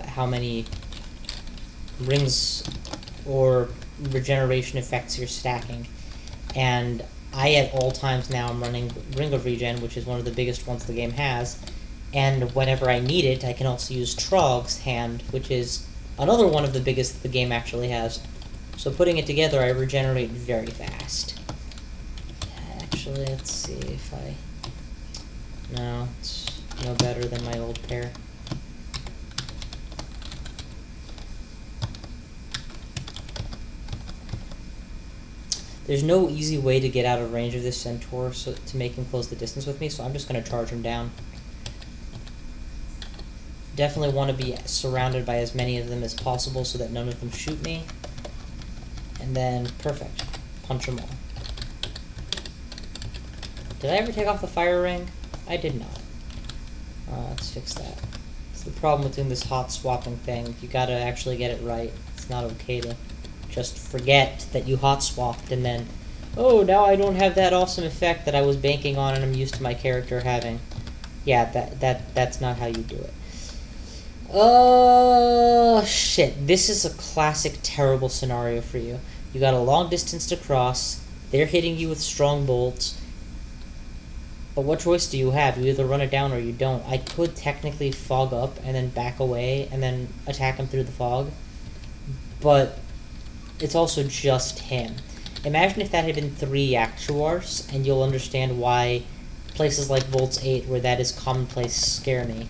how many rings or regeneration effects you're stacking. And I at all times now am running Ring of Regen, which is one of the biggest ones the game has, and whenever I need it, I can also use Trog's Hand, which is another one of the biggest the game actually has. So putting it together, I regenerate very fast. Actually, let's see if I... No, it's no better than my old pair. There's no easy way to get out of range of this Centaur to make him close the distance with me, so I'm just going to charge him down. Definitely want to be surrounded by as many of them as possible so that none of them shoot me. And then, perfect. Punch them all. Did I ever take off the fire ring? I did not. Let's fix that. It's the problem with doing this hot swapping thing. You gotta actually get it right. It's not okay to just forget that you hot swapped and then, oh, now I don't have that awesome effect that I was banking on and I'm used to my character having. Yeah, that's not how you do it. Shit. This is a classic terrible scenario for you. You got a long distance to cross, they're hitting you with strong bolts, but what choice do you have? You either run it down or you don't. I could technically fog up and then back away and then attack him through the fog, but it's also just him. Imagine if that had been 3 Actuars, and you'll understand why places like Volts 8, where that is commonplace, scare me.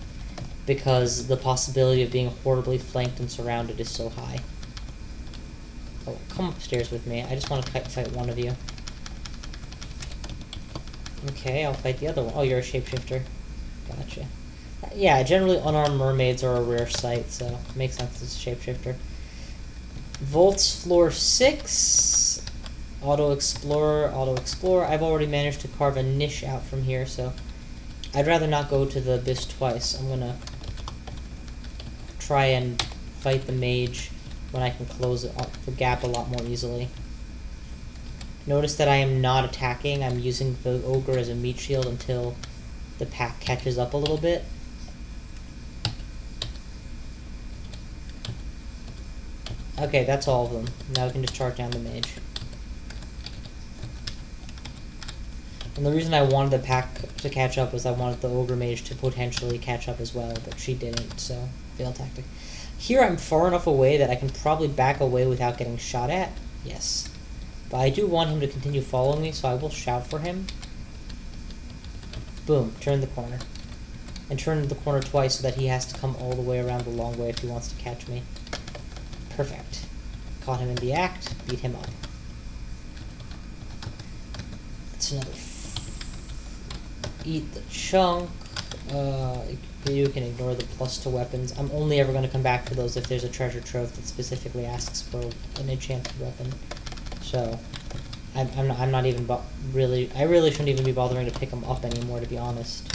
Because the possibility of being horribly flanked and surrounded is so high. Oh, come upstairs with me. I just want to fight one of you. Okay, I'll fight the other one. Oh, you're a shapeshifter. Gotcha. Yeah, generally unarmed mermaids are a rare sight, so it makes sense as a shapeshifter. Volts floor 6. Auto Explorer. I've already managed to carve a niche out from here, so I'd rather not go to the abyss twice. I'm gonna try and fight the mage when I can close the gap a lot more easily. Notice that I am not attacking. I'm using the ogre as a meat shield until the pack catches up a little bit. Okay, that's all of them. Now we can just charge down the mage. And the reason I wanted the pack to catch up was I wanted the ogre mage to potentially catch up as well, but she didn't, so failed tactic. Here I'm far enough away that I can probably back away without getting shot at. Yes. But I do want him to continue following me, so I will shout for him. Boom, turn the corner. And turn the corner twice so that he has to come all the way around the long way if he wants to catch me. Perfect. Caught him in the act, beat him up. That's another... Eat the chunk. You can ignore the plus to weapons. I'm only ever going to come back for those if there's a treasure trove that specifically asks for an enchanted weapon. So, I'm not even really... I really shouldn't even be bothering to pick them up anymore, to be honest.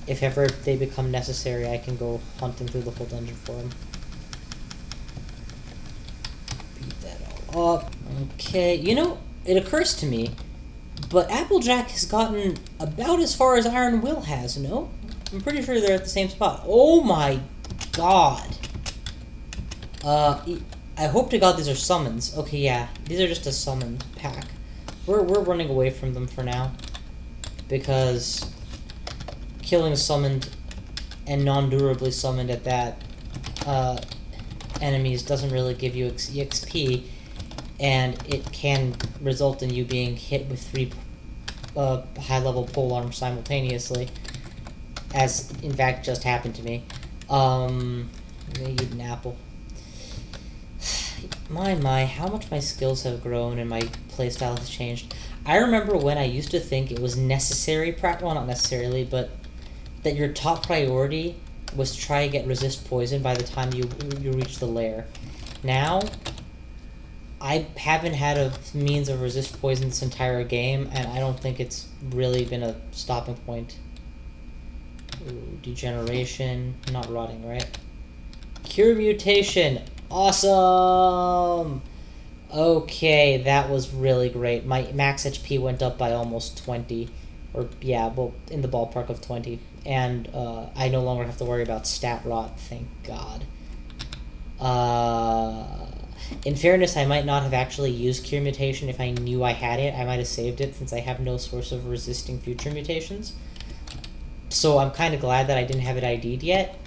If ever they become necessary, I can go hunting through the whole dungeon for them. Beat that all up. Okay, you know, it occurs to me, but Applejack has gotten about as far as Iron Will has, no? I'm pretty sure they're at the same spot. Oh my god. I hope to god these are summons. Okay, yeah. These are just a summon pack. We're running away from them for now. Because killing summoned and non-durably summoned at that enemies doesn't really give you EXP, and it can result in you being hit with 3 high-level pole arms simultaneously, as in fact just happened to me. I'm gonna eat an apple. My, how much my skills have grown and my playstyle has changed. I remember when I used to think it was necessary, well, not necessarily, but that your top priority was to try and get resist poison by the time you reach the lair. Now, I haven't had a means of resist poison this entire game, and I don't think it's really been a stopping point. Ooh, degeneration, not rotting, right? Cure mutation, awesome! Okay, that was really great. My max HP went up by almost 20. Or, yeah, well, in the ballpark of 20. and I no longer have to worry about stat rot, thank God. In fairness, I might not have actually used Cure Mutation if I knew I had it. I might have saved it since I have no source of resisting future mutations. So I'm kind of glad that I didn't have it ID'd yet,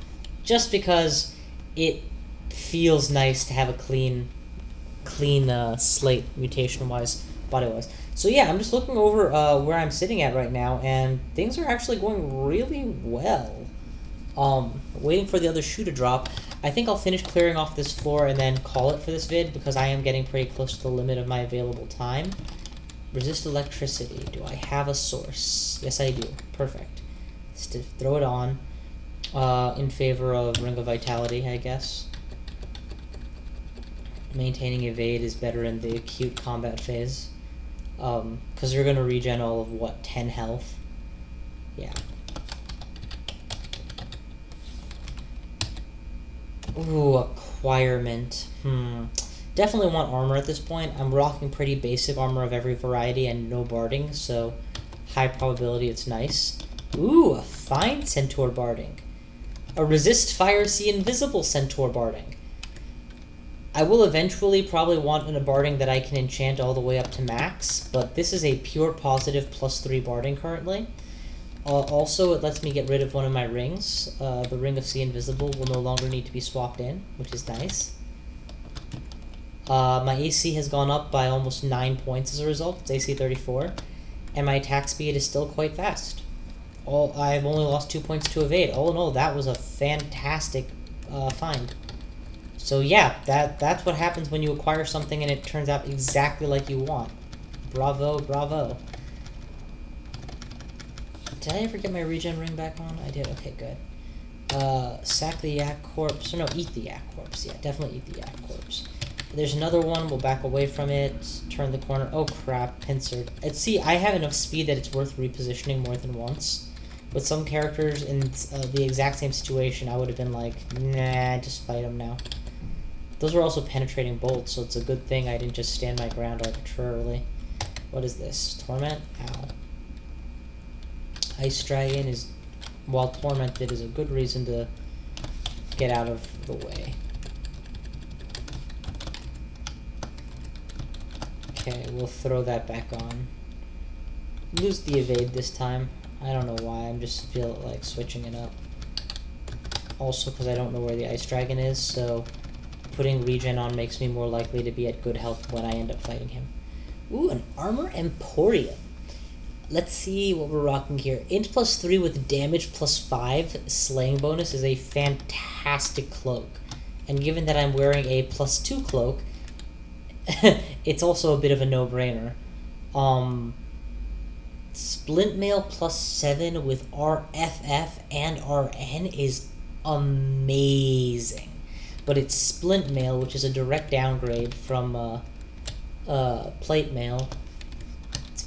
just because it feels nice to have a clean slate mutation-wise, body-wise. So yeah, I'm just looking over where I'm sitting at right now, and things are actually going really well. Waiting for the other shoe to drop. I think I'll finish clearing off this floor and then call it for this vid, because I am getting pretty close to the limit of my available time. Resist electricity. Do I have a source? Yes, I do. Perfect. Just to throw it on in favor of Ring of Vitality, I guess. Maintaining evade is better in the acute combat phase. Because you're going to regen all of, what, 10 health? Yeah. Ooh, acquirement. Definitely want armor at this point. I'm rocking pretty basic armor of every variety and no barding, so high probability it's nice. Ooh, a fine centaur barding. A resist fire, see invisible centaur barding. I will eventually probably want a barding that I can enchant all the way up to max, but this is a pure positive +3 barding currently. Also, it lets me get rid of one of my rings. The Ring of See Invisible will no longer need to be swapped in, which is nice. My AC has gone up by almost 9 points as a result. It's AC 34. And my attack speed is still quite fast. I've only lost 2 points to evade. All in all, that was a fantastic find. So yeah, that's what happens when you acquire something and it turns out exactly like you want. Bravo, bravo. Did I ever get my regen ring back on? I did, okay, good. Sack the yak corpse, or no, eat the yak corpse. Yeah, definitely eat the yak corpse. There's another one, we'll back away from it, turn the corner. Oh crap, pincer. See, I have enough speed that it's worth repositioning more than once. With some characters in the exact same situation, I would have been like, nah, just fight them now. Those were also penetrating bolts, so it's a good thing I didn't just stand my ground arbitrarily. What is this? Torment? Ow. Ice Dragon is, while tormented, is a good reason to get out of the way. Okay, we'll throw that back on. Lose the evade this time. I don't know why, I'm just feel like switching it up. Also because I don't know where the Ice Dragon is, so putting regen on makes me more likely to be at good health when I end up fighting him. Ooh, an Armor Emporium. Let's see what we're rocking here. Int +3 with damage +5 slaying bonus is a fantastic cloak. And given that I'm wearing a +2 cloak, it's also a bit of a no-brainer. Splint Mail +7 with RFF and RN is amazing. But it's Splint Mail, which is a direct downgrade from Plate Mail.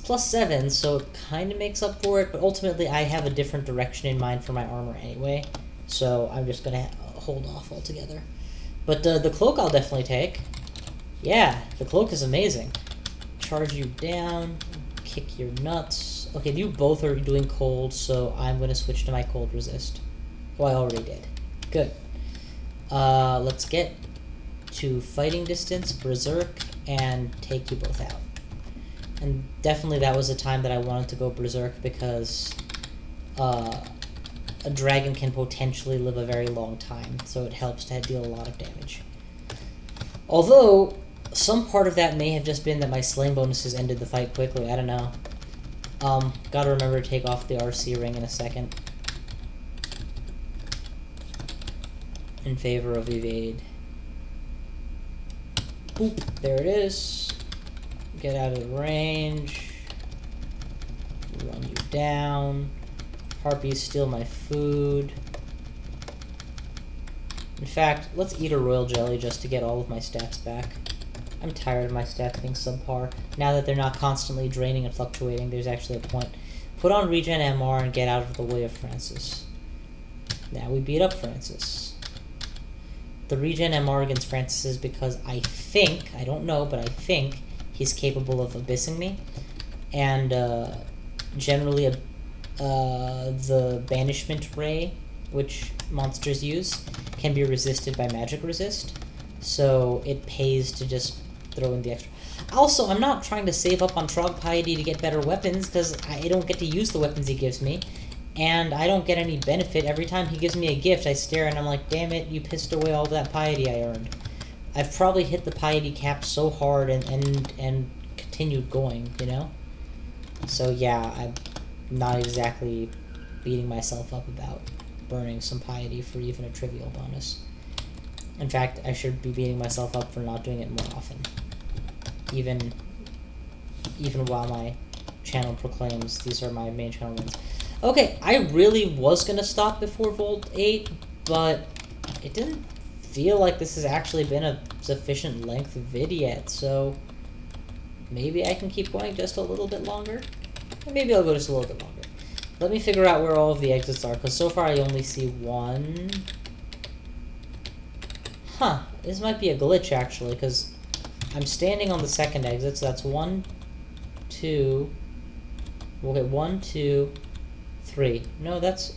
+7, so it kind of makes up for it, but ultimately I have a different direction in mind for my armor anyway, so I'm just going to hold off altogether. But the cloak I'll definitely take. Yeah, the cloak is amazing. Charge you down, kick your nuts. Okay, you both are doing cold, so I'm going to switch to my cold resist. Oh, I already did. Good. Let's get to fighting distance, berserk, and take you both out. And definitely that was a time that I wanted to go berserk because a dragon can potentially live a very long time, so it helps to deal a lot of damage. Although, some part of that may have just been that my slaying bonuses ended the fight quickly, I don't know. Gotta remember to take off the RC ring in a second. In favor of evade. Boop, there it is. Get out of the range. Run you down. Harpies steal my food. In fact, let's eat a royal jelly just to get all of my stats back. I'm tired of my stats being subpar. Now that they're not constantly draining and fluctuating, there's actually a point. Put on regen MR and get out of the way of Francis. Now we beat up Francis. The regen MR against Francis is because I think, I don't know, but I think he's capable of abyssing me, and generally the banishment ray, which monsters use, can be resisted by magic resist, so it pays to just throw in the extra. Also, I'm not trying to save up on Trog Piety to get better weapons, because I don't get to use the weapons he gives me, and I don't get any benefit. Every time he gives me a gift, I stare and I'm like, damn it, you pissed away all that piety I earned. I've probably hit the piety cap so hard and continued going, you know? So yeah, I'm not exactly beating myself up about burning some piety for even a trivial bonus. In fact, I should be beating myself up for not doing it more often. Even while my channel proclaims these are my main channel wins. Okay, I really was gonna stop before Volt 8, but it didn't feel like this has actually been a sufficient length vid yet, so maybe I can keep going just a little bit longer? Or maybe I'll go just a little bit longer. Let me figure out where all of the exits are, because so far I only see one. Huh, this might be a glitch actually, because I'm standing on the second exit, so that's 1, 2, okay, 1, 2, 3. No, that's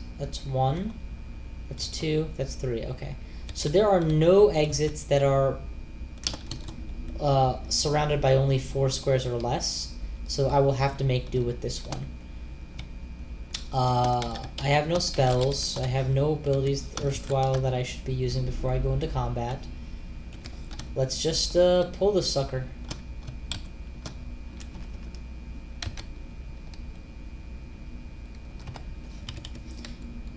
1, that's 2, that's 3, okay. So there are no exits that are surrounded by only 4 squares or less, so I will have to make do with this one. I have no spells, I have no abilities erstwhile that I should be using before I go into combat. Let's just pull this sucker.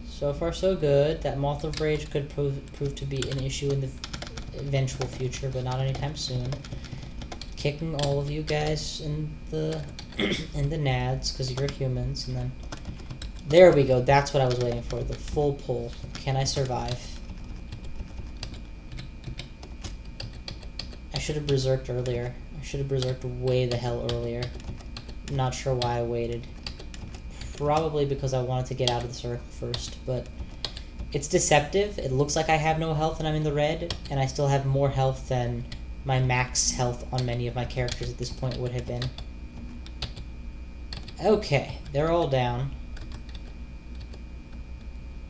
So far so good. That Moth of Rage could prove to be an issue in the eventual future, but not anytime soon. Kicking all of you guys in the in the nads, because you're humans, and then there we go. That's what I was waiting for. The full pull. Can I survive? I should have berserked earlier. I should have berserked way the hell earlier. I'm not sure why I waited. Probably because I wanted to get out of the circle first, but it's deceptive. It looks like I have no health and I'm in the red, and I still have more health than my max health on many of my characters at this point would have been. Okay, they're all down.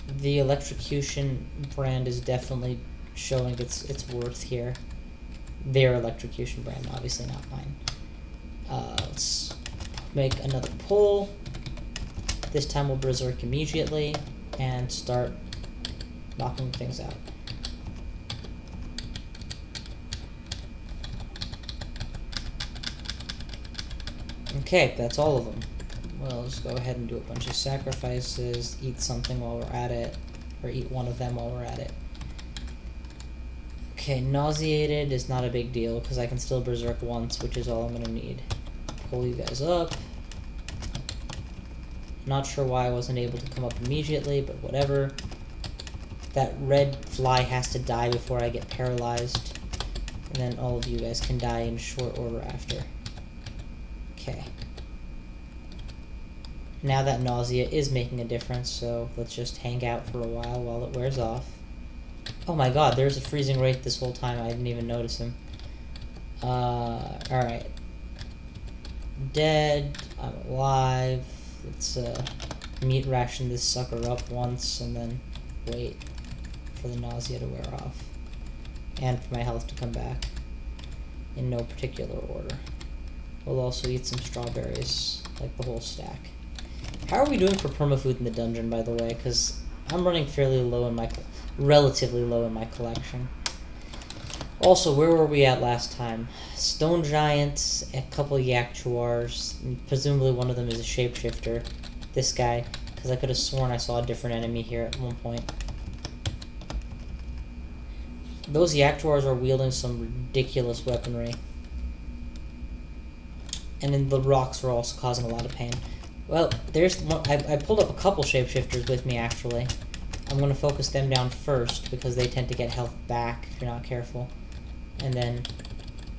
The electrocution brand is definitely showing its worth here. Their electrocution brand, obviously not mine. Let's make another pull. This time we'll berserk immediately and start knocking things out. Okay, that's all of them. We'll just go ahead and do a bunch of sacrifices, eat something while we're at it, or eat one of them while we're at it. Okay, nauseated is not a big deal, because I can still berserk once, which is all I'm going to need. Pull you guys up. Not sure why I wasn't able to come up immediately, but whatever. That red fly has to die before I get paralyzed, and then all of you guys can die in short order after. Okay. Now that nausea is making a difference, so let's just hang out for a while it wears off. Oh my god, there's a freezing rate this whole time, I didn't even notice him. Alright. Dead, I'm alive. Let's meat ration this sucker up once and then wait for the nausea to wear off. And for my health to come back. In no particular order. We'll also eat some strawberries, like the whole stack. How are we doing for permafood in the dungeon, by the way? Because I'm running fairly low in my... relatively low in my collection. Also, where were we at last time? Stone Giants, a couple Yaktuars, presumably one of them is a shapeshifter. This guy, because I could have sworn I saw a different enemy here at one point. Those Yaktuars are wielding some ridiculous weaponry. And then the rocks are also causing a lot of pain. Well, there's one, I pulled up a couple shapeshifters with me, actually. I'm going to focus them down first, because they tend to get health back if you're not careful. And then,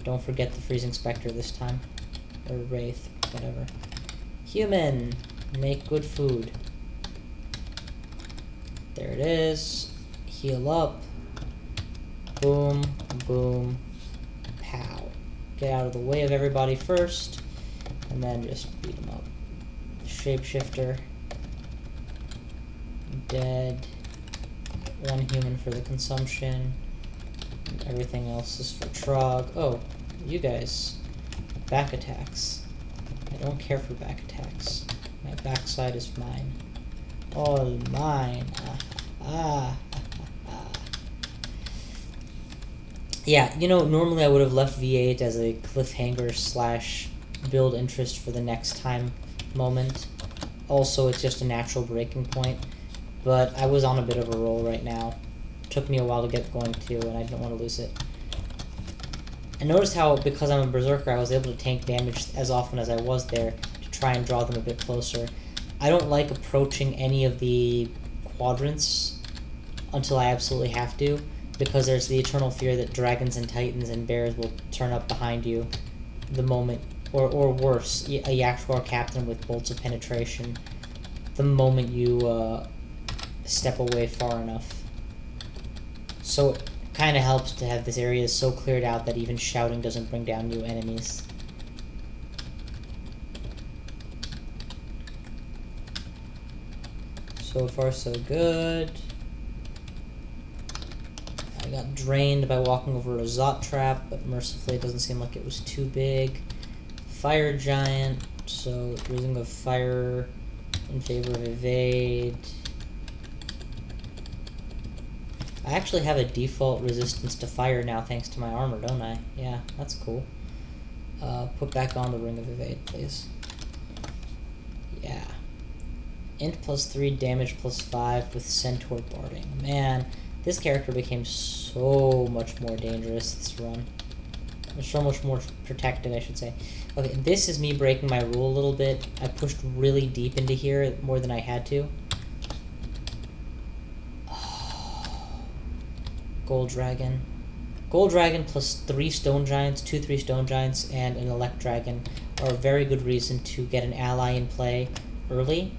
don't forget the Freezing Spectre this time. Or Wraith, whatever. Human! Make good food. There it is. Heal up. Boom, boom, pow. Get out of the way of everybody first, and then just beat them up. Shapeshifter. dead. 1 human for the consumption. And everything else is for Trog. Oh, you guys. Back attacks. I don't care for back attacks. My backside is mine. All mine. Yeah, you know, normally I would have left V8 as a cliffhanger / build interest for the next time moment. Also, it's just a natural breaking point. But I was on a bit of a roll right now. Took me a while to get going too, and I didn't want to lose it. I noticed how, because I'm a berserker, I was able to tank damage as often as I was there to try and draw them a bit closer. I don't like approaching any of the quadrants until I absolutely have to, because there's the eternal fear that dragons and titans and bears will turn up behind you the moment, or worse, a Yaktuar captain with bolts of penetration, the moment you step away far enough. So it kind of helps to have this area so cleared out that even shouting doesn't bring down new enemies. So far so good. I got drained by walking over a Zot trap, but mercifully it doesn't seem like it was too big. Fire giant, so losing of fire in favor of evade. I actually have a default resistance to fire now thanks to my armor, don't I? Yeah, that's cool. Put back on the ring of evade, please. Yeah. Int +3, damage +5 with centaur barding. Man, this character became so much more dangerous this run. Or so much more protected, I should say. Okay, this is me breaking my rule a little bit. I pushed really deep into here, more than I had to. Gold Dragon. Gold Dragon +3 Stone Giants, 2/3 Stone Giants, and an Elect Dragon are a very good reason to get an ally in play early,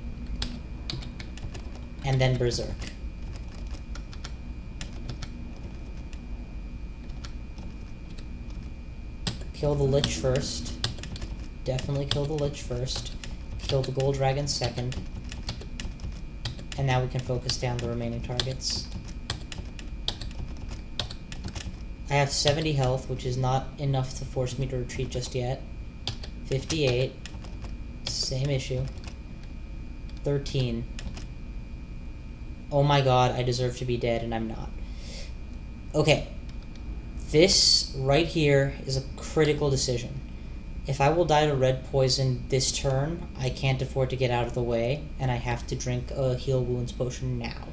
and then Berserk. Kill the Lich first. Definitely kill the Lich first. Kill the Gold Dragon second. And now we can focus down the remaining targets. I have 70 health, which is not enough to force me to retreat just yet. 58. Same issue. 13. Oh my god, I deserve to be dead, and I'm not. Okay. This right here is a critical decision. If I will die to red poison this turn, I can't afford to get out of the way, and I have to drink a heal wounds potion now.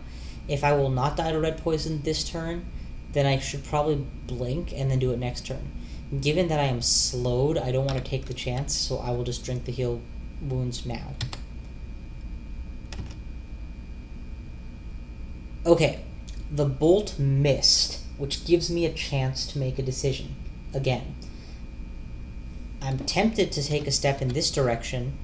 If I will not die to red poison this turn, then I should probably blink and then do it next turn. Given that I am slowed, I don't want to take the chance, so I will just drink the heal wounds now. Okay, the bolt missed, which gives me a chance to make a decision. Again, I'm tempted to take a step in this direction,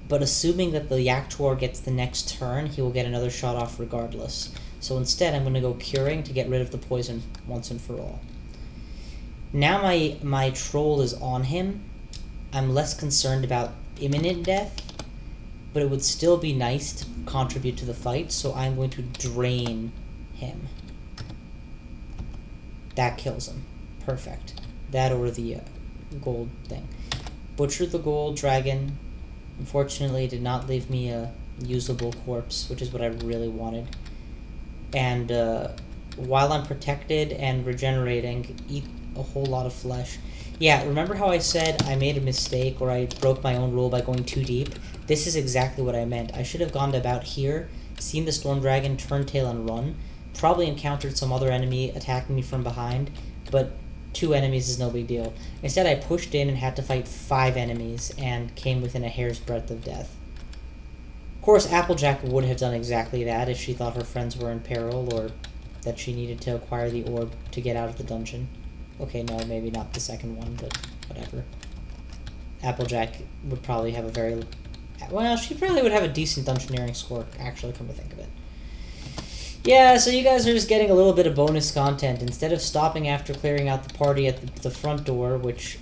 but assuming that the Yaktuar gets the next turn, he will get another shot off regardless. So instead, I'm going to go Curing to get rid of the poison once and for all. Now my troll is on him. I'm less concerned about imminent death, but it would still be nice to contribute to the fight, so I'm going to drain him. That kills him. Perfect. That or the gold thing. Butcher the gold dragon. Unfortunately, it did not leave me a usable corpse, which is what I really wanted. And while I'm protected and regenerating, eat a whole lot of flesh. Yeah, remember how I said I made a mistake or I broke my own rule by going too deep? This is exactly what I meant. I should have gone to about here, seen the storm dragon, turn tail, and run. Probably encountered some other enemy attacking me from behind, but 2 enemies is no big deal. Instead, I pushed in and had to fight 5 enemies and came within a hair's breadth of death. Of course, Applejack would have done exactly that if she thought her friends were in peril or that she needed to acquire the orb to get out of the dungeon. Okay, no, maybe not the second one, but whatever. Applejack would probably have a very... Well, she probably would have a decent dungeoneering score, actually, come to think of it. Yeah, so you guys are just getting a little bit of bonus content. Instead of stopping after clearing out the party at the front door, which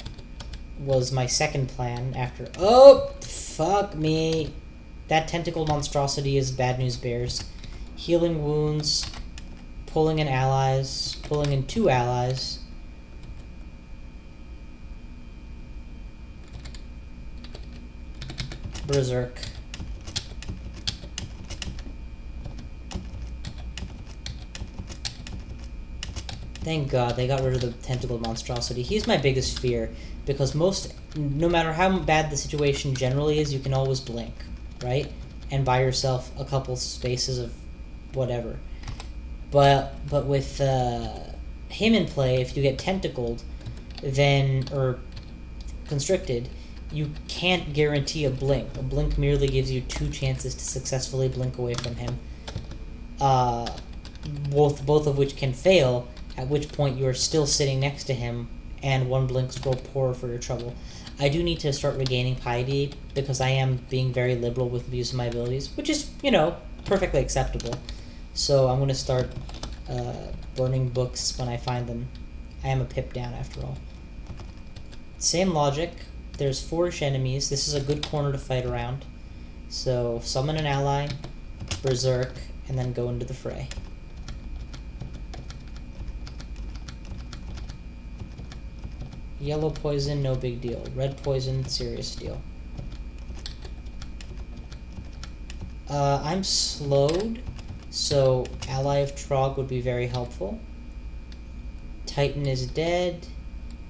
was my second plan after... Oh, fuck me. That tentacle monstrosity is bad news bears. healing wounds, pulling in allies, pulling in 2 allies. Berserk. Thank God they got rid of the tentacled monstrosity. He's my biggest fear, because no matter how bad the situation generally is, you can always blink, right? And buy yourself a couple spaces of whatever. But with him in play, if you get tentacled, or constricted, you can't guarantee a blink. A blink merely gives you 2 chances to successfully blink away from him. Both of which can fail, at which point you are still sitting next to him, and 1 blink scroll poorer for your trouble. I do need to start regaining piety, because I am being very liberal with the use of my abilities, which is, perfectly acceptable. So I'm going to start burning books when I find them. I am a pip down, after all. Same logic. There's 4-ish enemies. This is a good corner to fight around. So summon an ally, berserk, and then go into the fray. Yellow poison, no big deal. Red poison, serious deal. I'm slowed, so Ally of Trog would be very helpful. Titan is dead,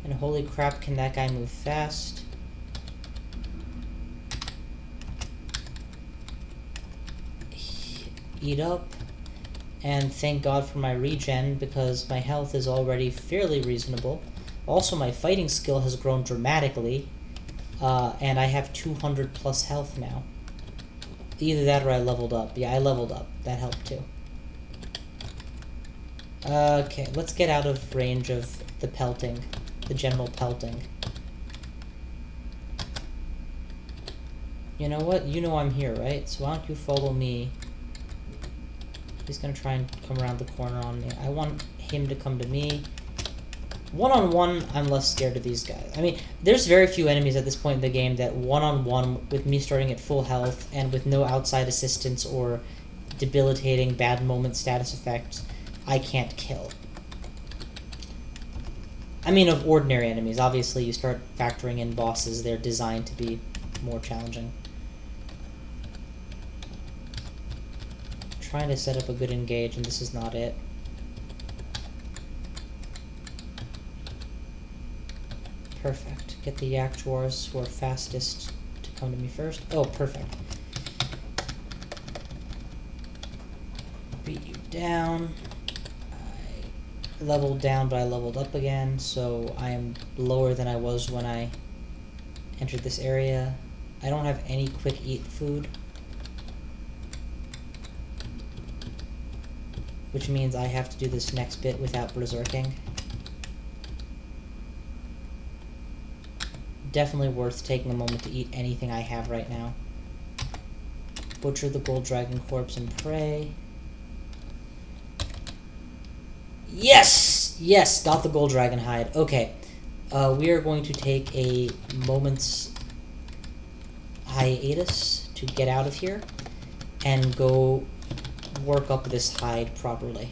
and holy crap, can that guy move fast? Eat up, and thank God for my regen, because my health is already fairly reasonable. Also, my fighting skill has grown dramatically, and I have 200 plus health now. Either that or I leveled up. Yeah, I leveled up. That helped too. Okay, let's get out of range of the pelting, the general pelting. You know what? You know I'm here, right? So why don't you follow me? He's gonna try and come around the corner on me. I want him to come to me. One-on-one, I'm less scared of these guys. I mean, there's very few enemies at this point in the game that one-on-one, with me starting at full health and with no outside assistance or debilitating bad moment status effects, I can't kill. I mean, of ordinary enemies. Obviously, you start factoring in bosses, they're designed to be more challenging. Trying to set up a good engage, and this is not it. Perfect. Get the Yaktuars who are fastest to come to me first. Oh, perfect. Beat you down. I leveled down, but I leveled up again, so I am lower than I was when I entered this area. I don't have any quick eat food, which means I have to do this next bit without berserking. Definitely worth taking a moment to eat anything I have right now. Butcher the gold dragon corpse and pray. Yes! Yes! Got the gold dragon hide. Okay. We are going to take a moment's hiatus to get out of here and go work up this hide properly.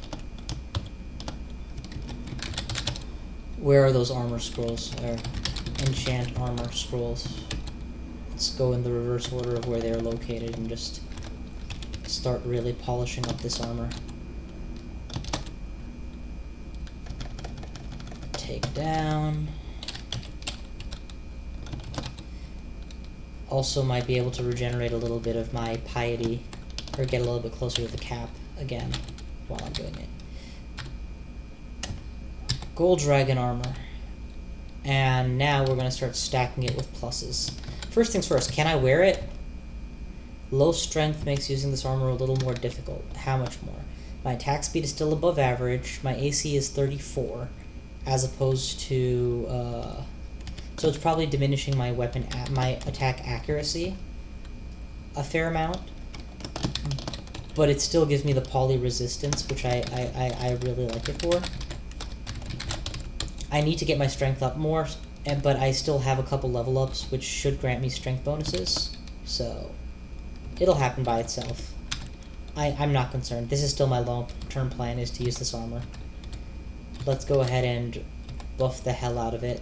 Where are those armor scrolls? Enchant armor scrolls. Let's go in the reverse order of where they are located and just start really polishing up this armor. Take down. Also might be able to regenerate a little bit of my piety, or get a little bit closer to the cap again while I'm doing it. Gold dragon armor. And now we're going to start stacking it with pluses. First things first, can I wear it? Low strength makes using this armor a little more difficult. How much more? My attack speed is still above average. My AC is 34, as opposed to... so it's probably diminishing my my attack accuracy a fair amount. But it still gives me the poly resistance, which I really like it for. I need to get my strength up more, but I still have a couple level ups, which should grant me strength bonuses. So, it'll happen by itself. I'm not concerned. This is still my long-term plan, is to use this armor. Let's go ahead and buff the hell out of it.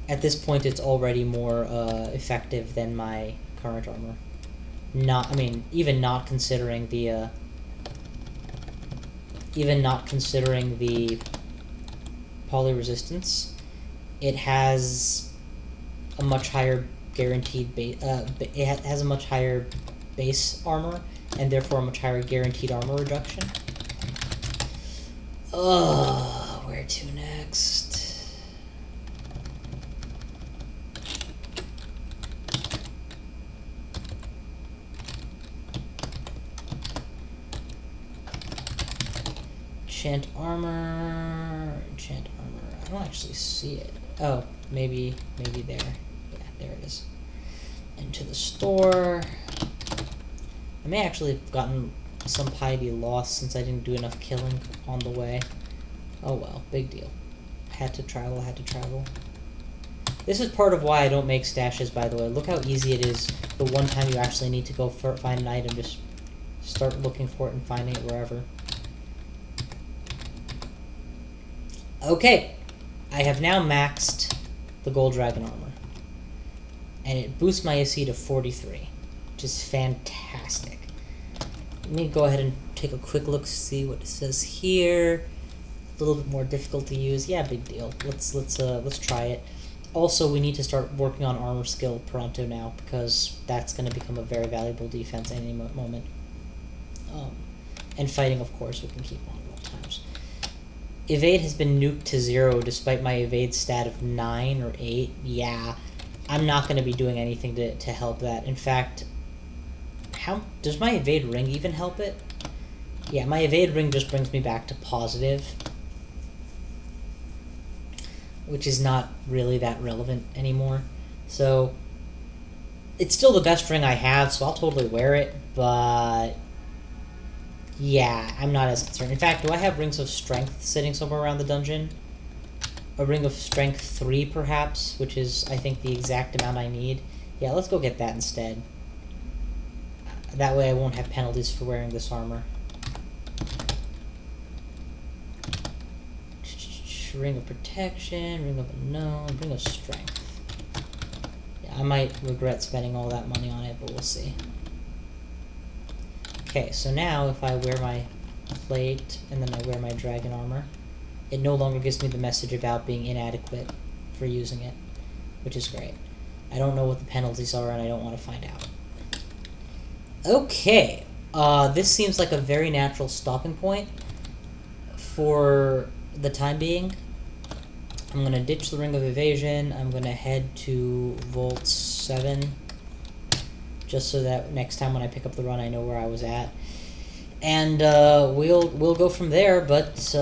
At this point, it's already more effective than my current armor. Even not considering the poly resistance, it has a much higher guaranteed base. It has a much higher base armor, and therefore a much higher guaranteed armor reduction. Where to next? Enchant armor. I don't actually see it. Oh, maybe there. Yeah, there it is. Into the store. I may actually have gotten some piety lost since I didn't do enough killing on the way. Oh well, big deal. Had to travel. This is part of why I don't make stashes, by the way. Look how easy it is the one time you actually need to go find an item, just start looking for it and finding it wherever. Okay, I have now maxed the Gold Dragon armor, and it boosts my AC to 43, which is fantastic. Let me go ahead and take a quick look, see what it says here. A little bit more difficult to use. Yeah, big deal. Let's try it. Also, we need to start working on armor skill pronto now, because that's going to become a very valuable defense at any moment. And fighting, of course, we can keep on at all times. Evade has been nuked to 0 despite my evade stat of 9 or 8. Yeah, I'm not going to be doing anything to help that. In fact, does my evade ring even help it? Yeah, my evade ring just brings me back to positive, which is not really that relevant anymore. So, it's still the best ring I have, so I'll totally wear it, but yeah, I'm not as concerned. In fact, do I have rings of strength sitting somewhere around the dungeon? A ring of strength 3, perhaps, which is, I think, the exact amount I need. Yeah, let's go get that instead. That way I won't have penalties for wearing this armor. Ring of protection, ring of unknown, ring of strength. Yeah, I might regret spending all that money on it, but we'll see. Okay, so now if I wear my plate and then I wear my dragon armor, it no longer gives me the message about being inadequate for using it, which is great. I don't know what the penalties are and I don't want to find out. Okay, this seems like a very natural stopping point for the time being. I'm going to ditch the Ring of Evasion. I'm going to head to Vault 7, just so that next time when I pick up the run I know where I was at. And we'll go from there, but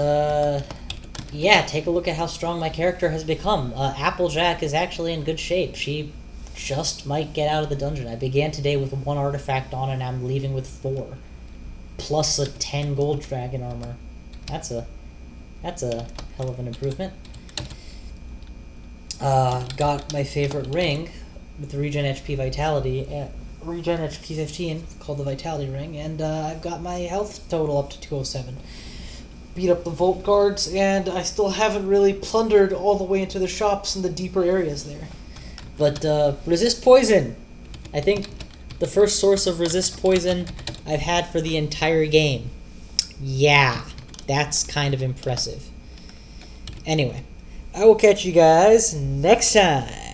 yeah, take a look at how strong my character has become. Applejack is actually in good shape. She just might get out of the dungeon. I began today with 1 artifact on and I'm leaving with 4. Plus a 10 gold dragon armor. That's a hell of an improvement. Got my favorite ring with the regen HP vitality at regen HP 15, called the Vitality Ring, and I've got my health total up to 207. Beat up the Vault Guards, and I still haven't really plundered all the way into the shops and the deeper areas there. But resist poison! I think the first source of resist poison I've had for the entire game. Yeah, that's kind of impressive. Anyway, I will catch you guys next time.